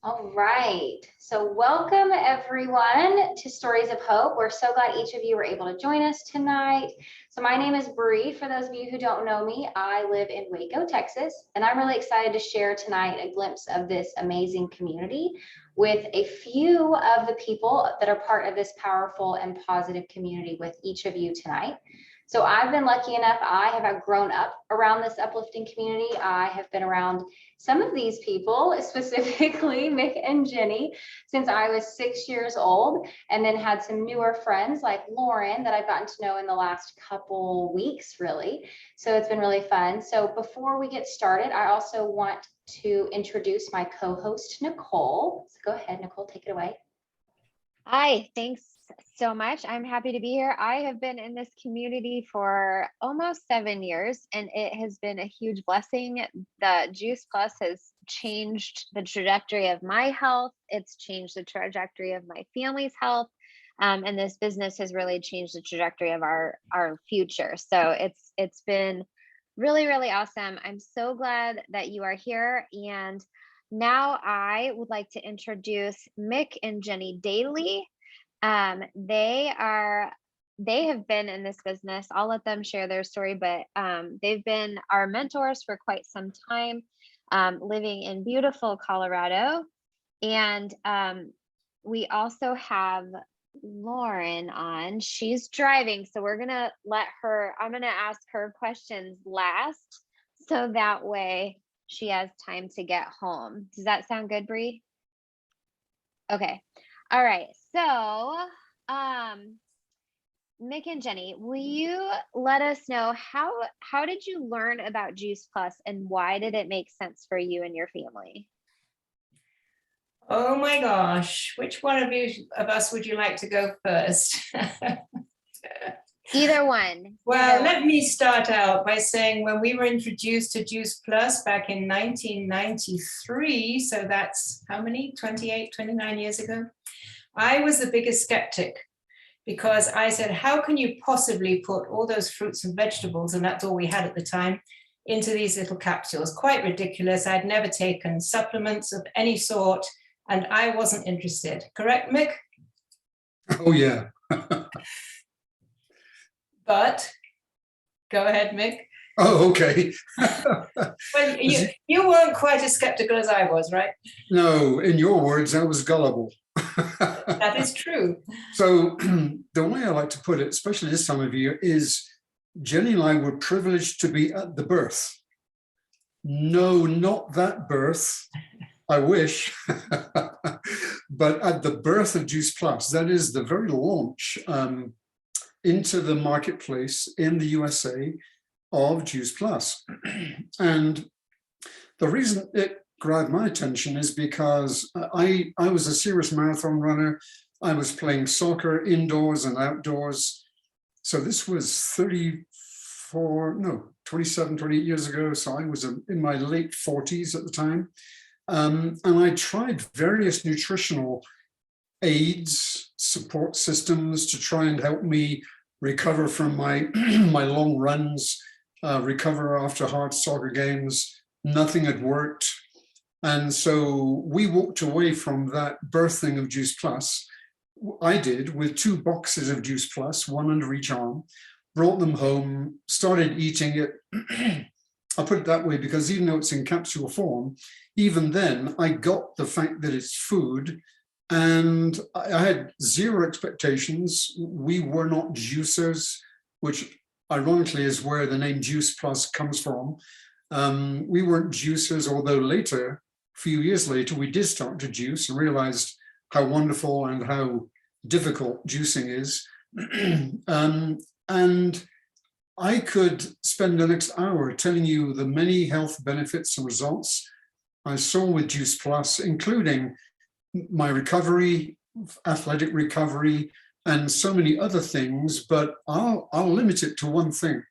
All right. So welcome everyone to Stories of Hope. We're so glad each of you were able to join us tonight. So my name is Bree. For those of you who don't know me, I live in Waco, Texas, and I'm really excited to share tonight a glimpse of this amazing community with a few of the people that are part of this powerful and positive community with each of you tonight. So I've been lucky enough, I have grown up around this uplifting community. I have been around some of these people, specifically Mick and Jenny, since I was 6 years old, and then had some newer friends like Lauren that I've gotten to know in the last couple weeks, really. So it's been really fun. So before we get started, I also want to introduce my co-host, Nicole. So go ahead, Nicole, take it away. Hi, thanks so much. I'm happy to be here. I have been in this community for almost 7 years, and it has been a huge blessing. The Juice Plus has changed the trajectory of my health. It's changed the trajectory of my family's health. And this business has really changed the trajectory of our future. So it's been really, really awesome. I'm so glad that you are here. And now I would like to introduce Mick and Jenny Daly. They have been in this business. I'll let them share their story, but they've been our mentors for quite some time, living in beautiful Colorado. And we also have Lauren on. She's driving, so I'm gonna ask her questions last, so that way she has time to get home. Does that sound good, Bree? Okay. All right. So, Mick and Jenny, will you let us know how did you learn about Juice Plus and why did it make sense for you and your family? Oh my gosh, which one of us would you like to go first? Either one. Well, let me start out by saying when we were introduced to Juice Plus back in 1993, so that's how many, 28, 29 years ago, I was the biggest skeptic because I said, how can you possibly put all those fruits and vegetables, and that's all we had at the time, into these little capsules? Quite ridiculous. I'd never taken supplements of any sort, and I wasn't interested. Correct, Mick? Oh, yeah. But go ahead, Mick. Oh, okay. Well, you weren't quite as skeptical as I was, right? No, in your words, I was gullible. That is true. So the way I like to put it, especially this time of year, is Jenny and I were privileged to be at the birth. No, not that birth. I wish. But at the birth of Juice Plus, that is the very launch into the marketplace in the USA of Juice Plus. And the reason it grabbed my attention is because I was a serious marathon runner. I was playing soccer indoors and outdoors. So this was 27, 28 years ago. So I was in my late 40s at the time. And I tried various nutritional aids, support systems to try and help me recover from my my long runs, recover after hard soccer games. Nothing had worked. And so we walked away from that birthing of Juice Plus. I did, with 2 boxes of Juice Plus, one under each arm, brought them home, started eating it. I'll put it that way because even though it's in capsule form, even then I got the fact that it's food. And I had zero expectations. We were not juicers, which ironically is where the name Juice Plus comes from. We weren't juicers, although later, a few years later, we did start to juice and realized how wonderful and how difficult juicing is. And I could spend the next hour telling you the many health benefits and results I saw with Juice Plus, including my recovery, athletic recovery, and so many other things, but I'll limit it to one thing.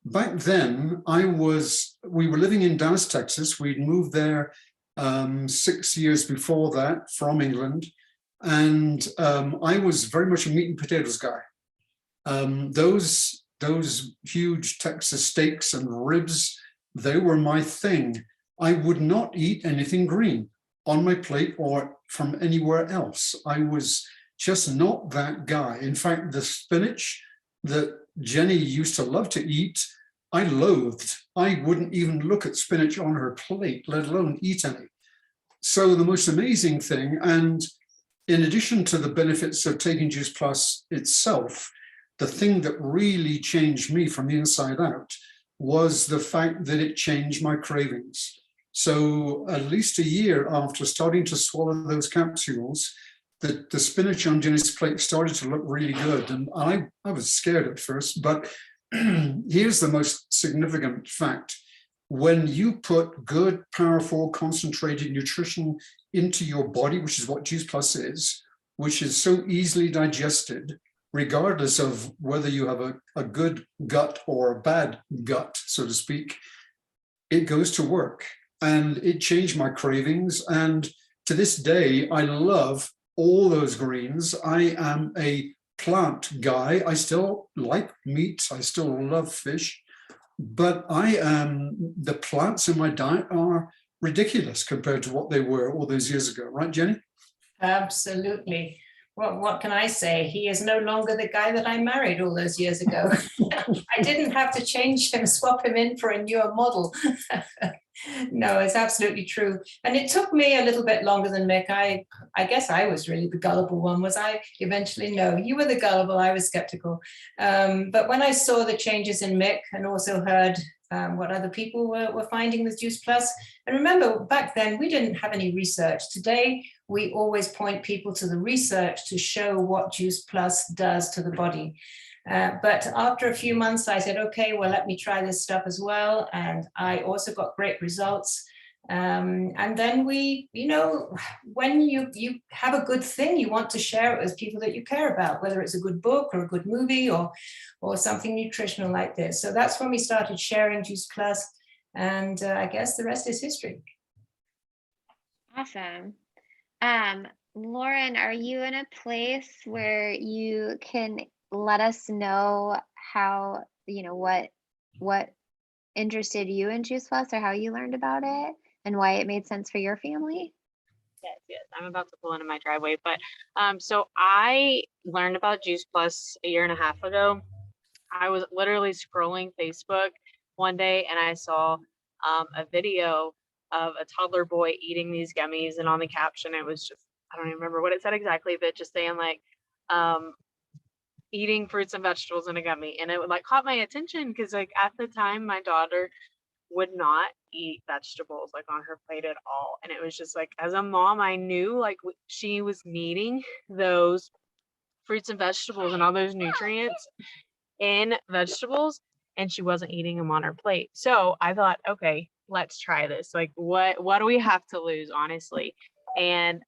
Back then, we were living in Dallas, Texas. We'd moved there 6 years before that from England, and I was very much a meat and potatoes guy. Those huge Texas steaks and ribs, they were my thing. I would not eat anything green. on my plate or from anywhere else. I was just not that guy. In fact, the spinach that Jenny used to love to eat, I loathed. I wouldn't even look at spinach on her plate, let alone eat any. So the most amazing thing, and in addition to the benefits of taking Juice Plus itself, the thing that really changed me from the inside out was the fact that it changed my cravings. So at least a year after starting to swallow those capsules, the spinach on Jenny's plate started to look really good. And I was scared at first, but here's the most significant fact. When you put good, powerful, concentrated nutrition into your body, which is what Juice Plus is, which is so easily digested, regardless of whether you have a good gut or a bad gut, so to speak, it goes to work. And it changed my cravings. And to this day, I love all those greens. I am a plant guy. I still like meat. I still love fish. But the plants in my diet are ridiculous compared to what they were all those years ago. Right, Jenny? Absolutely. Well, what can I say? He is no longer the guy that I married all those years ago. I didn't have to change him, swap him in for a newer model. No, it's absolutely true. And it took me a little bit longer than Mick. I guess I was really the gullible one, was I? Eventually, no, you were the gullible, I was skeptical. But when I saw the changes in Mick and also heard what other people were finding with Juice Plus, and remember, back then, we didn't have any research. Today, we always point people to the research to show what Juice Plus does to the body. But after a few months, I said, okay, well, let me try this stuff as well. And I also got great results. And then we, when you have a good thing, you want to share it with people that you care about, whether it's a good book or a good movie or something nutritional like this. So that's when we started sharing Juice Plus. And I guess the rest is history. Awesome. Lauren, are you in a place where you can let us know how, what interested you in Juice Plus or how you learned about it and why it made sense for your family? Yes, I'm about to pull into my driveway, but so I learned about Juice Plus a year and a half ago. I was literally scrolling Facebook one day and I saw a video of a toddler boy eating these gummies, and on the caption it was just, I don't even remember what it said exactly, but just saying like eating fruits and vegetables in a gummy. And it like caught my attention because like at the time my daughter would not eat vegetables like on her plate at all. And it was just like, as a mom, I knew like she was needing those fruits and vegetables and all those nutrients in vegetables, and she wasn't eating them on her plate. So I thought, okay, let's try this. Like what do we have to lose, honestly? And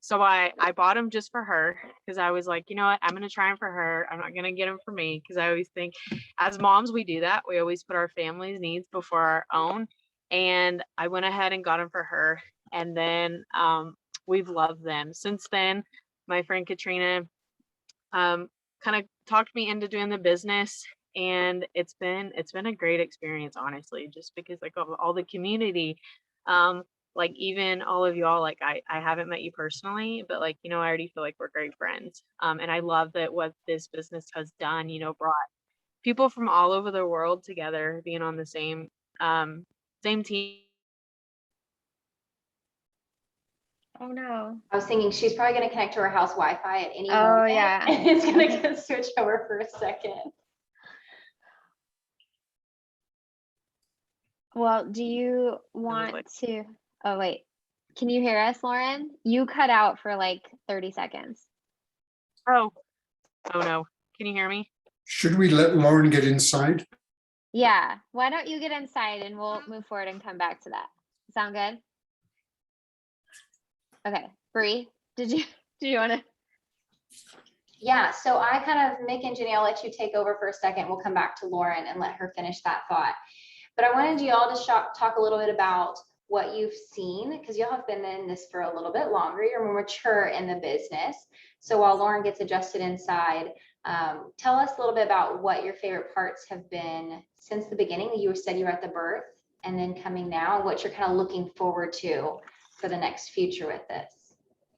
so I bought them just for her because I was like, you know what, I'm going to try them for her. I'm not going to get them for me, because I always think as moms, we do that. We always put our family's needs before our own. And I went ahead and got them for her. And then we've loved them since then. My friend Katrina kind of talked me into doing the business. And it's been a great experience, honestly, just because like of all the community, like even all of y'all, like I haven't met you personally, but like, I already feel like we're great friends. And I love that what this business has done, brought people from all over the world together, being on the same team. Oh no. I was thinking she's probably going to connect to her house Wi-Fi at any Oh, moment. yeah. And it's going to get switched over for a second. Well, do you want to, oh wait, can you hear us, Lauren? You cut out for like 30 seconds. Oh no. Can you hear me? Should we let Lauren get inside? Yeah. Why don't you get inside and we'll move forward and come back to that. Sound good? Okay. Bree, did you want to? Yeah, so I Mick and Jenny, I'll let you take over for a second. We'll come back to Lauren and let her finish that thought. But I wanted you all to talk a little bit about what you've seen, because y'all have been in this for a little bit longer. You're more mature in the business. So while Lauren gets adjusted inside, tell us a little bit about what your favorite parts have been since the beginning. You said you were at the birth and then coming now, and what you're kind of looking forward to for the next future with this.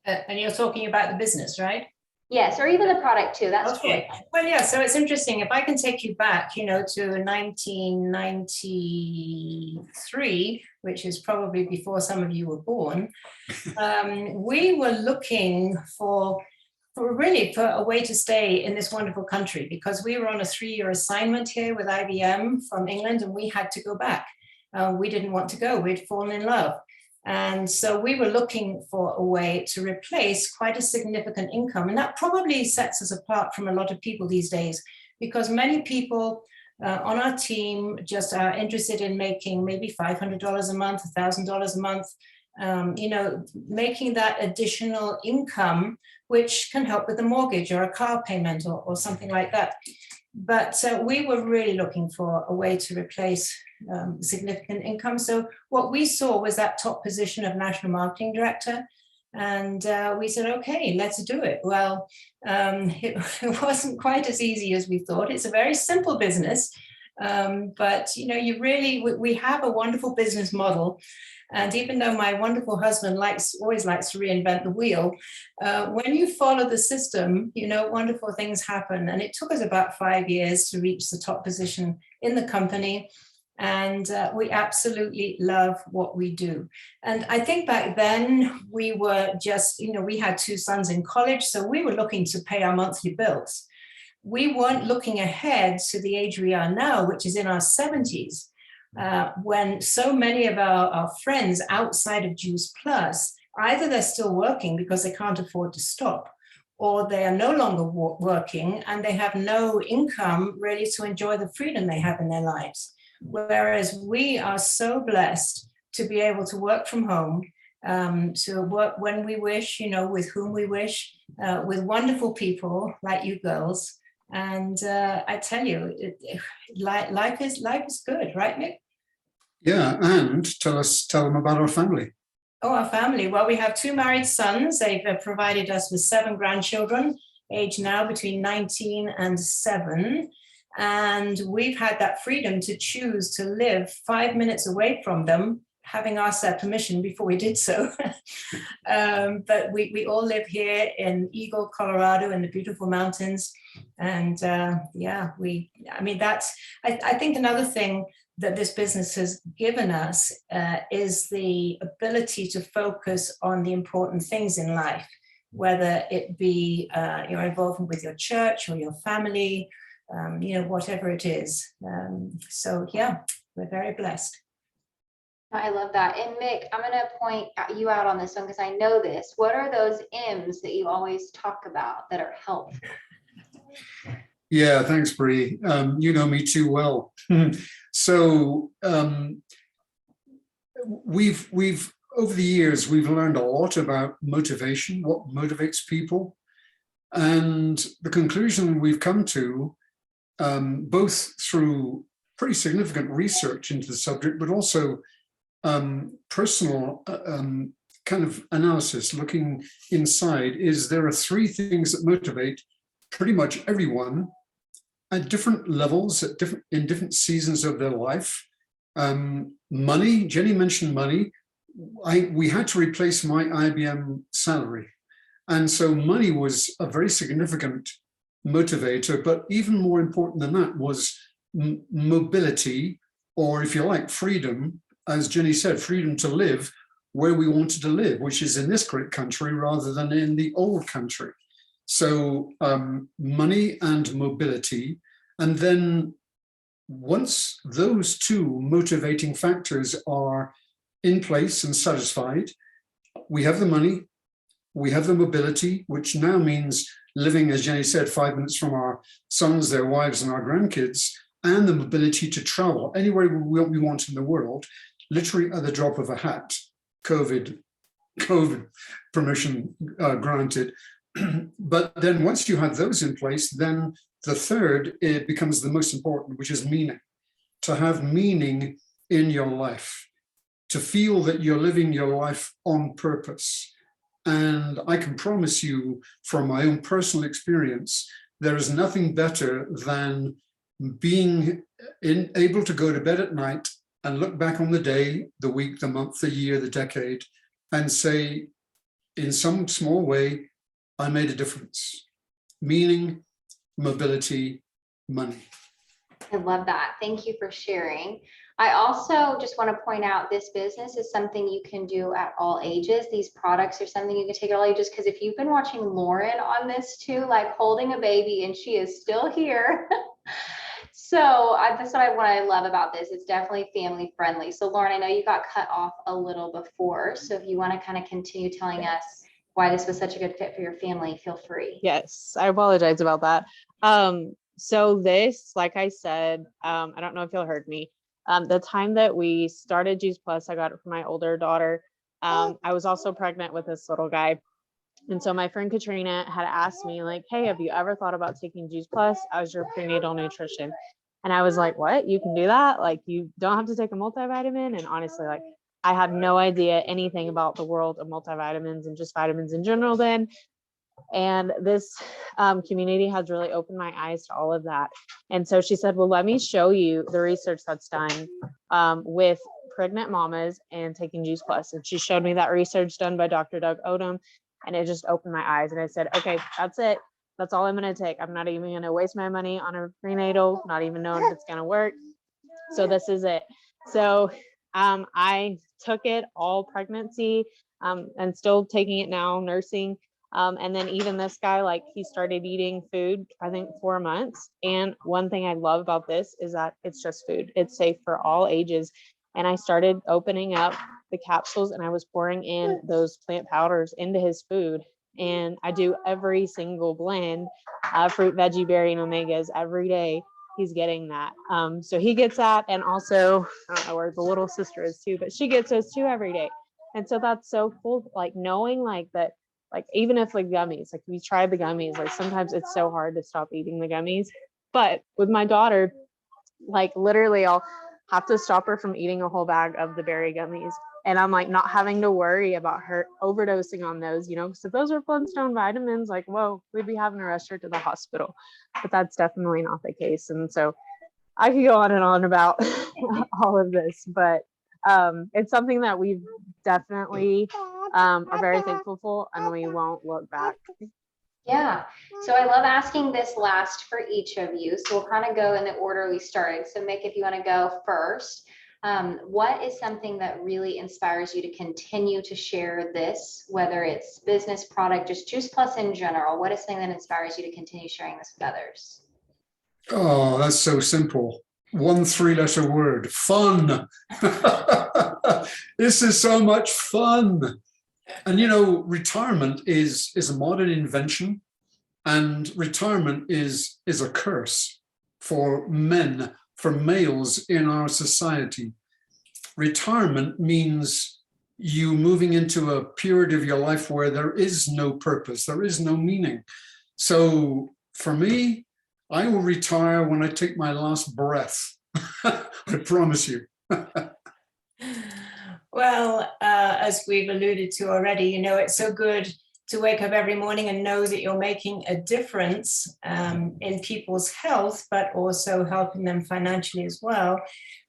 And you're talking about the business, right? Yes, or even the product too. That's Okay. totally fine. Well, yeah, so it's interesting. If I can take you back, to 1993, which is probably before some of you were born, we were looking for a way to stay in this wonderful country, because we were on a 3-year assignment here with IBM from England, and we had to go back. We didn't want to go. We'd fallen in love. And so we were looking for a way to replace quite a significant income. And that probably sets us apart from a lot of people these days, because many people on our team just are interested in making maybe $500 a month, $1,000 a month, making that additional income, which can help with a mortgage or a car payment or something like that. But we were really looking for a way to replace significant income. So what we saw was that top position of National Marketing Director. And we said, okay, let's do it. Well, it wasn't quite as easy as we thought. It's a very simple business. But, we have a wonderful business model. And even though my wonderful husband always likes to reinvent the wheel, when you follow the system, wonderful things happen. And it took us about 5 years to reach the top position in the company. And we absolutely love what we do. And I think back then we were just, we had 2 sons in college, so we were looking to pay our monthly bills. We weren't looking ahead to the age we are now, which is in our 70s. When so many of our friends outside of Juice Plus, either they're still working because they can't afford to stop, or they are no longer working and they have no income really to enjoy the freedom they have in their lives. Whereas we are so blessed to be able to work from home, to work when we wish, with whom we wish, with wonderful people like you girls. And I tell you, life is good, right, Mick? Yeah, and tell them about our family. Oh, our family. Well, we have 2 married sons. They've provided us with 7 grandchildren, aged now between 19 and 7. And we've had that freedom to choose to live 5 minutes away from them, having asked their permission before we did so. But we all live here in Eagle, Colorado, in the beautiful mountains. And I think another thing that this business has given us is the ability to focus on the important things in life, whether it be your involvement with your church or your family, whatever it is. So yeah, we're very blessed. I love that. And Mick, I'm going to point you out on this one because I know this. What are those M's that you always talk about that are helpful? Yeah, thanks, Bree. You know me too well. So we've over the years, we've learned a lot about motivation, what motivates people. And the conclusion we've come to, both through pretty significant research into the subject, but also personal kind of analysis, looking inside, is there are 3 things that motivate pretty much everyone at different levels, in different seasons of their life. Money, Jenny mentioned money. We had to replace my IBM salary. And so money was a very significant motivator, but even more important than that was mobility, or if you like, freedom. As Jenny said, freedom to live where we wanted to live, which is in this great country rather than in the old country. So money and mobility. And then once those 2 motivating factors are in place and satisfied, we have the money, we have the mobility, which now means living, as Jenny said, 5 minutes from our sons, their wives, and our grandkids, and the mobility to travel anywhere we want in the world, literally at the drop of a hat. COVID permission granted. But then once you have those in place, then the third, it becomes the most important, which is meaning. To have meaning in your life, to feel that you're living your life on purpose. And I can promise you from my own personal experience, there is nothing better than being able to go to bed at night and look back on the day, the week, the month, the year, the decade, and say, in some small way, I made a difference. Meaning, mobility, money. I love that. Thank you for sharing. I also just want to point out this business is something you can do at all ages. These products are something you can take at all ages, because if you've been watching Lauren on this too, like holding a baby and she is still here. So that's what I love about this. It's definitely family friendly. So Lauren, I know you got cut off a little before. So if you want to kind of continue telling us why this was such a good fit for your family, feel free. Yes, I apologize about that. So this, like I said, I don't know if you'll heard me. The time that we started Juice Plus, I got it for my older daughter. I was also pregnant with this little guy. And so my friend Katrina had asked me like, hey, have you ever thought about taking Juice Plus as your prenatal nutrition? And I was like, what? You can do that? Like, you don't have to take a multivitamin? And honestly, like, I had no idea anything about the world of multivitamins and just vitamins in general then. And this community has really opened my eyes to all of that. And so she said, well, let me show you the research that's done with pregnant mamas and taking Juice Plus. And she showed me that research done by Dr. Doug Odom, and it just opened my eyes. And I said, okay, that's it. That's all I'm going to take. I'm not even going to waste my money on a prenatal, not even knowing if it's going to work. So this is it. So I took it all pregnancy and still taking it now, nursing. And then even this guy, like, he started eating food, I think 4 months. And one thing I love about this is that it's just food. It's safe for all ages. And I started opening up the capsules and I was pouring in those plant powders into his food. And I do every single blend, fruit, veggie, berry, and omegas every day. He's getting that. So he gets that. And also, I don't know where the little sister is too, but she gets those too every day. And so that's so cool. Like knowing like that, like even if like gummies, like we tried the gummies, like sometimes it's so hard to stop eating the gummies. But with my daughter, like literally I'll have to stop her from eating a whole bag of the berry gummies. And I'm like not having to worry about her overdosing on those, you know, because if those are Flintstone vitamins, like, whoa, we'd be having to rush her to the hospital. But that's definitely not the case. And so I could go on and on about all of this, but it's something that we've definitely are very thankful for, and we won't look back. Yeah. So I love asking this last for each of you. So we'll kind of go in the order we started. So Mick, if you want to go first, what is something that really inspires you to continue to share this, whether it's business, product, just Juice Plus in general? What is something that inspires you to continue sharing this with others? Oh, that's so simple. 1 3-letter word, fun. This is so much fun. And you know, retirement is a modern invention, and retirement is a curse for men, for males in our society. Retirement means you moving into a period of your life where there is no purpose, there is no meaning. So for me, I will retire when I take my last breath. I promise you. Well, as we've alluded to already, you know, it's so good to wake up every morning and know that you're making a difference in people's health, but also helping them financially as well.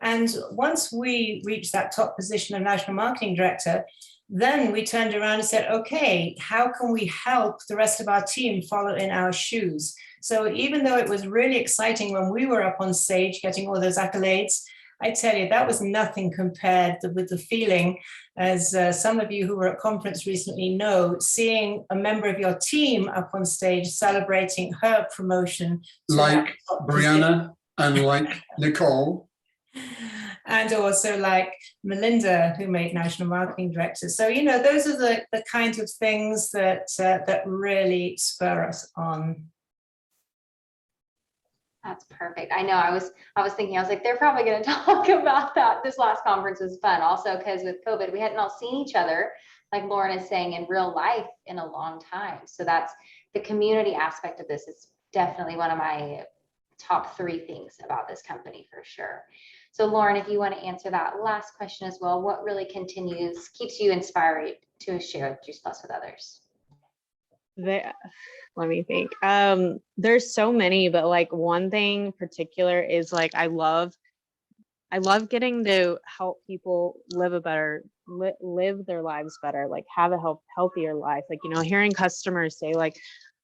And once we reached that top position of National Marketing Director, then we turned around and said, okay, how can we help the rest of our team follow in our shoes? So even though it was really exciting when we were up on stage getting all those accolades, I tell you, that was nothing compared with the feeling, as some of you who were at conference recently know, seeing a member of your team up on stage celebrating her promotion. Like Brianna and like Nicole. And also like Melinda, who made National Marketing Director. So, you know, those are the kinds of things that that really spur us on. That's perfect. I know I was thinking, I was like, they're probably going to talk about that. This last conference was fun also because with COVID, we hadn't all seen each other, like Lauren is saying, in real life in a long time. So that's the community aspect of this is definitely one of my top 3 things about this company for sure. So Lauren, if you want to answer that last question as well, what really keeps you inspired to share Juice Plus with others? Let me think. There's so many, but like one thing in particular is like I love I love getting to help people live a better, live their lives better, like have a healthier life. Like, you know, hearing customers say like,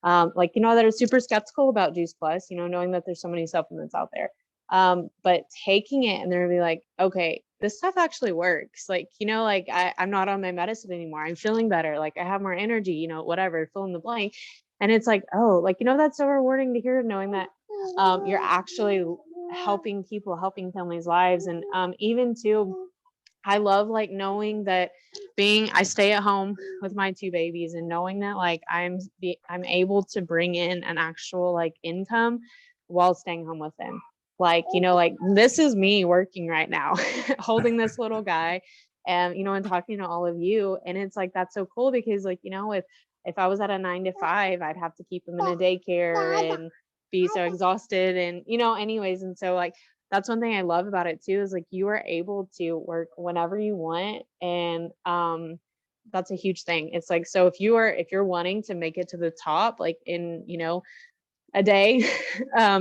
you know, that are super skeptical about Juice Plus, you know, knowing that there's so many supplements out there. But taking it and they're gonna be like, okay, this stuff actually works. Like, you know, like I'm not on my medicine anymore. I'm feeling better. Like I have more energy, you know, whatever, fill in the blank. And it's like, oh, like, you know, that's so rewarding to hear, knowing that you're actually helping people, helping families' lives. And even too, I love like knowing that I stay at home with my 2 babies and knowing that like I'm able to bring in an actual like income while staying home with them. Like, you know, like this is me working right now, holding this little guy and, you know, and talking to all of you. And it's like, that's so cool because like, you know, if I was at a 9 to 5, I'd have to keep him in a daycare and be so exhausted and, you know, anyways. And so like, that's one thing I love about it too, is like you are able to work whenever you want. And that's a huge thing. It's like, so if you're wanting to make it to the top, like in, you know, a day,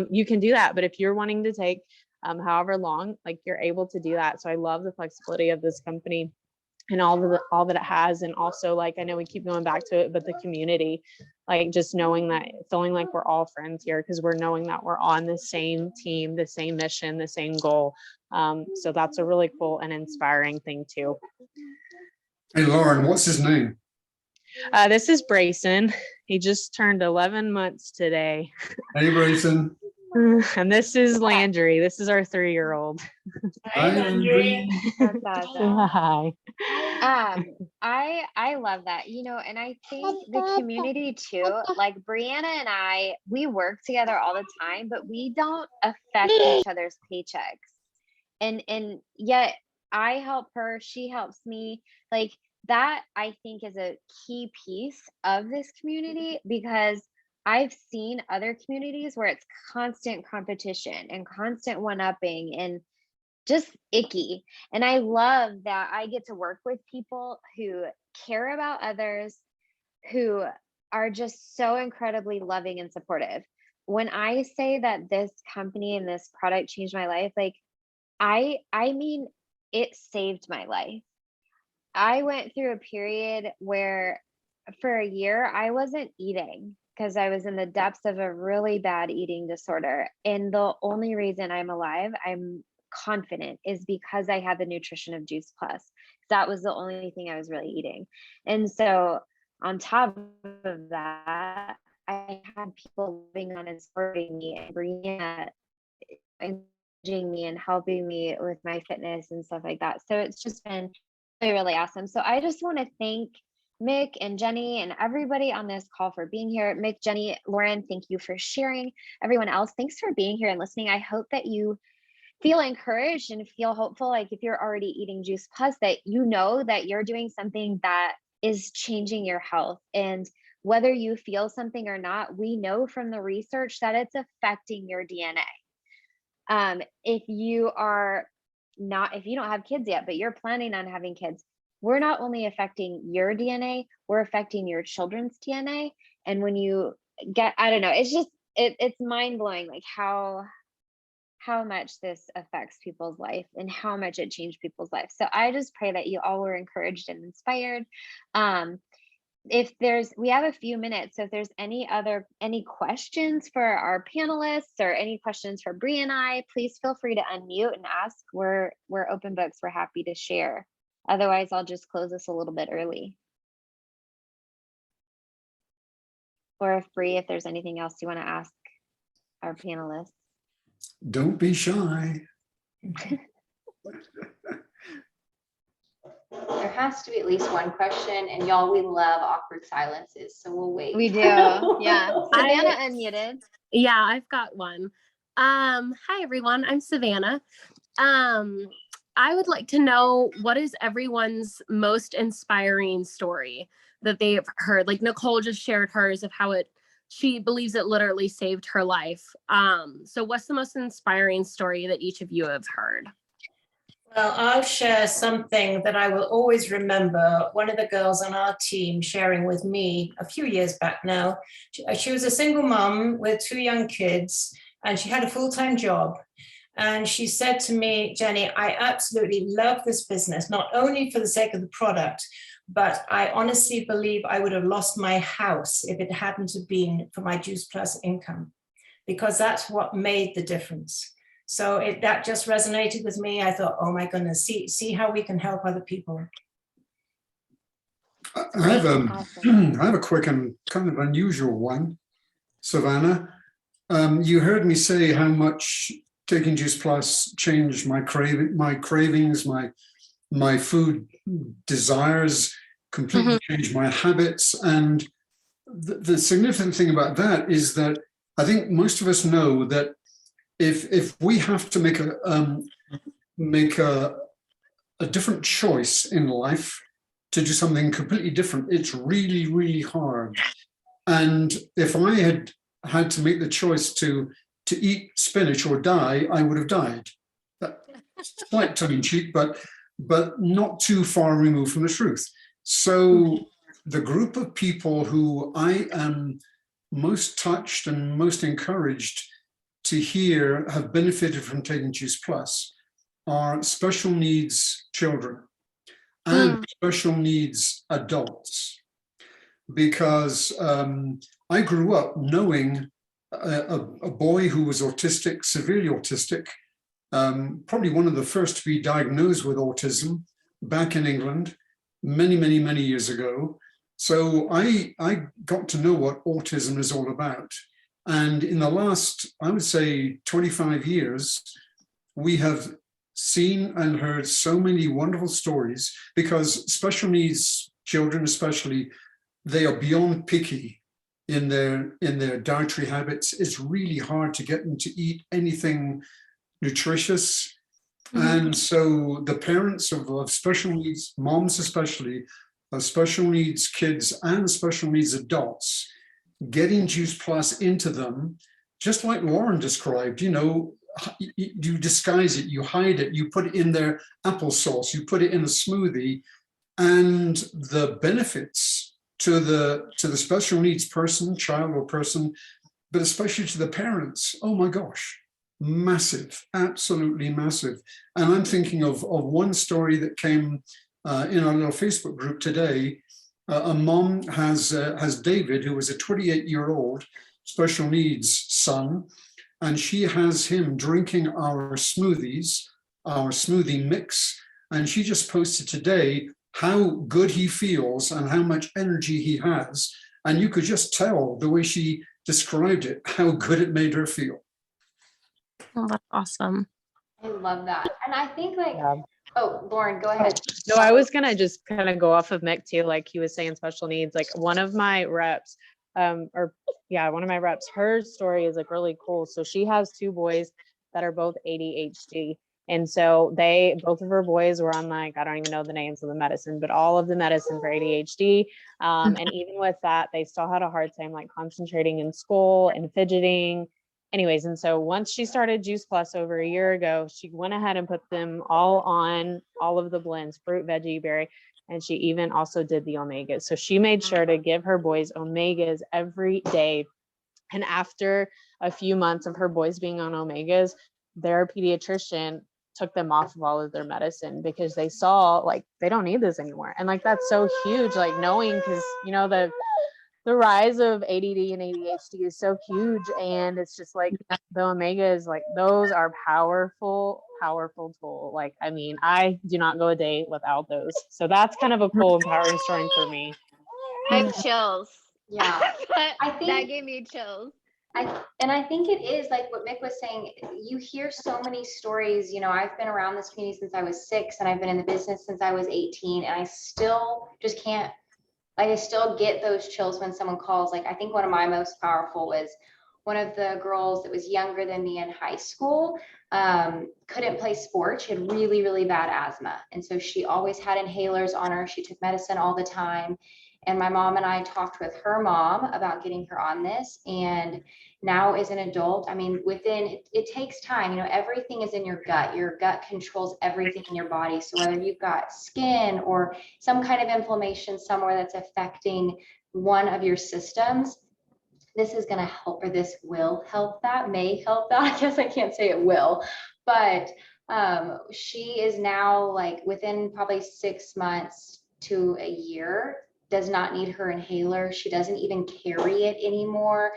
you can do that. But if you're wanting to take however long, like you're able to do that. So I love the flexibility of this company and all that it has. And also like, I know we keep going back to it, but the community, like just knowing that, feeling like we're all friends here because we're knowing that we're on the same team, the same mission, the same goal. So that's a really cool and inspiring thing too. Hey, Lauren, what's his name? This is Brayson. He just turned 11 months today. Hey, Brayson. And this is Landry. This is our 3-year-old. Hi, Landry. That's awesome. Hi. I love that, you know, and I think the community too, like Brianna and I, we work together all the time, but we don't affect each other's paychecks. And yet I help her, she helps me. Like that, I think is a key piece of this community because I've seen other communities where it's constant competition and constant one-upping and just icky. And I love that I get to work with people who care about others, who are just so incredibly loving and supportive. When I say that this company and this product changed my life, like I mean it saved my life. I went through a period where for a year I wasn't eating because I was in the depths of a really bad eating disorder. And the only reason I'm alive, I'm confident, is because I had the nutrition of Juice Plus. That was the only thing I was really eating. And so on top of that, I had people living on and supporting me and bringing encouraging me and helping me with my fitness and stuff like that. So it's just been really, really awesome. So I just want to thank Mick and Jenny and everybody on this call for being here. Mick, Jenny, Lauren, thank you for sharing. Everyone else, thanks for being here and listening. I hope that you feel encouraged and feel hopeful. Like if you're already eating Juice Plus, that you know that you're doing something that is changing your health. And whether you feel something or not, we know from the research that it's affecting your DNA. If you don't have kids yet, but you're planning on having kids, we're not only affecting your DNA, we're affecting your children's DNA. And when you get, I don't know, it's just, it's mind blowing, like how much this affects people's life and how much it changed people's life. So I just pray that you all were encouraged and inspired. We have a few minutes, so if there's any questions for our panelists or any questions for Bree and I, please feel free to unmute and ask. We're open books. We're happy to share. Otherwise, I'll just close this a little bit early. Or if Bree, if there's anything else you want to ask our panelists. Don't be shy. There has to be at least one question, and y'all, we love awkward silences, so we'll wait. We do, yeah. Savannah unmuted. Yeah, I've got one. Hi everyone, I'm Savannah. I would like to know, what is everyone's most inspiring story that they've heard? Like Nicole just shared hers of how she believes it literally saved her life. So what's the most inspiring story that each of you have heard? Well, I'll share something that I will always remember. One of the girls on our team sharing with me a few years back now. She was a single mom with 2 young kids, and she had a full-time job. And she said to me, Jenny, I absolutely love this business, not only for the sake of the product, but I honestly believe I would have lost my house if it hadn't have been for my Juice Plus income, because that's what made the difference. So that just resonated with me. I thought, oh my goodness, see how we can help other people. I have a quick and kind of unusual one, Savannah. You heard me say how much taking Juice Plus changed my cravings, my food desires, completely changed my habits. And the significant thing about that is that I think most of us know that if we have to make a different choice in life, to do something completely different, it's really, really hard. And if I had to make the choice to eat spinach or die, I would have died. That's slight tongue in cheek, but not too far removed from the truth. So the group of people who I am most touched and most encouraged to hear have benefited from taking Juice Plus are special needs children and special needs adults, because I grew up knowing a boy who was autistic, severely autistic, probably one of the first to be diagnosed with autism back in England many, many, many years ago. So I got to know what autism is all about. And in the last, I would say, 25 years, we have seen and heard so many wonderful stories, because special needs children especially, they are beyond picky in their dietary habits. It's really hard to get them to eat anything nutritious. And so the parents of special needs, moms especially, of special needs kids and special needs adults, getting Juice Plus into them, just like Lauren described, you disguise it, you hide it, you put it in their applesauce, you put it in a smoothie, and the benefits to the special needs person, child or person, but especially to the parents, oh my gosh, massive, absolutely massive. And I'm thinking of one story that came in our little Facebook group today. A mom has David, who was a 28-year-old special needs son, and she has him drinking our smoothies, our smoothie mix. And she just posted today how good he feels and how much energy he has. And you could just tell the way she described it, how good it made her feel. Oh, that's awesome. I love that. And I think Yeah. oh, Lauren, go ahead. No, I was gonna just kind of go off of Mick too, like he was saying special needs. Like one of my reps, one of my reps, her story is like really cool. So she has two boys that are both ADHD. And so both of her boys were on like, I don't even know the names of the medicine, but all of the medicine for ADHD. And even with that, they still had a hard time like concentrating in school and fidgeting. Anyways, and so once she started Juice Plus over a year ago, she went ahead and put them all on all of the blends, fruit, veggie, berry, and she even also did the omegas. So she made sure to give her boys omegas every day. And after a few months of her boys being on omegas, their pediatrician took them off of all of their medicine, because they saw like they don't need this anymore. And like that's so huge, like knowing, because the rise of ADD and ADHD is so huge, and it's just like the omegas, like those are powerful tool. Like, I mean, I do not go a day without those. So that's kind of a cool, empowering story for me. I have chills. Yeah. I think that gave me chills. I think it is like what Mick was saying. You hear so many stories. I've been around this community since I was 6, and I've been in the business since I was 18, and I still just can't. I still get those chills when someone calls. Like, I think one of my most powerful was one of the girls that was younger than me in high school, couldn't play sports. She had really, really bad asthma. And so she always had inhalers on her. She took medicine all the time. And my mom and I talked with her mom about getting her on this. And now as an adult, I mean, it takes time. Everything is in your gut. Your gut controls everything in your body. So whether you've got skin or some kind of inflammation somewhere that's affecting one of your systems, this is going to help, or this will help that, may help that. I guess I can't say it will, But she is now like within probably 6 months to a year, does not need her inhaler. She doesn't even carry it anymore.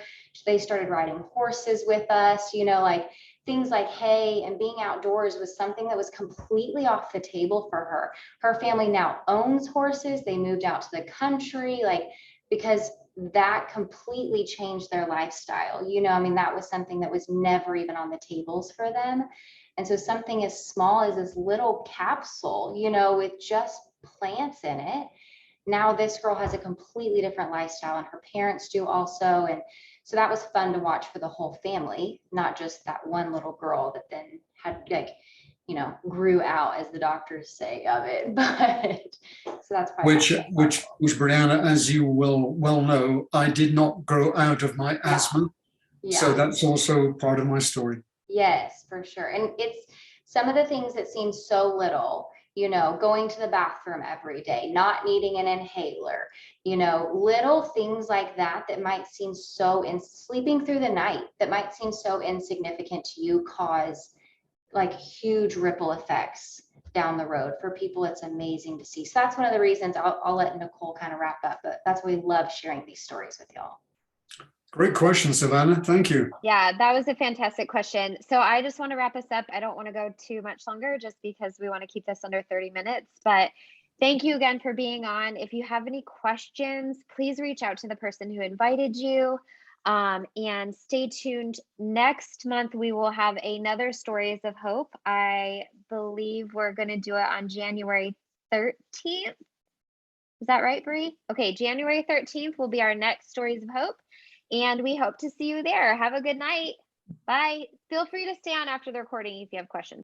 They started riding horses with us, like things like hay and being outdoors was something that was completely off the table for her. Her family now owns horses. They moved out to the country, like, because that completely changed their lifestyle. I mean, that was something that was never even on the tables for them. And so something as small as this little capsule, with just plants in it, now this girl has a completely different lifestyle, and her parents do also. And so that was fun to watch for the whole family, not just that one little girl that then had grew out, as the doctors say, of it. But so that's probably which Brianna, as you will well know, I did not grow out of my asthma. Yeah. So that's also part of my story. Yes, for sure. And it's some of the things that seem so little, going to the bathroom every day, not needing an inhaler, little things like that might seem sleeping through the night, that might seem so insignificant to you, cause like huge ripple effects down the road for people. It's amazing to see. So that's one of the reasons I'll let Nicole kind of wrap up, but that's why we love sharing these stories with y'all. Great question, Savannah. Thank you. Yeah, that was a fantastic question. So I just want to wrap us up. I don't want to go too much longer just because we want to keep this under 30 minutes. But thank you again for being on. If you have any questions, please reach out to the person who invited you. And stay tuned. Next month, we will have another Stories of Hope. I believe we're going to do it on January 13th. Is that right, Bree? Okay, January 13th will be our next Stories of Hope. And we hope to see you there. Have a good night. Bye. Feel free to stay on after the recording if you have questions.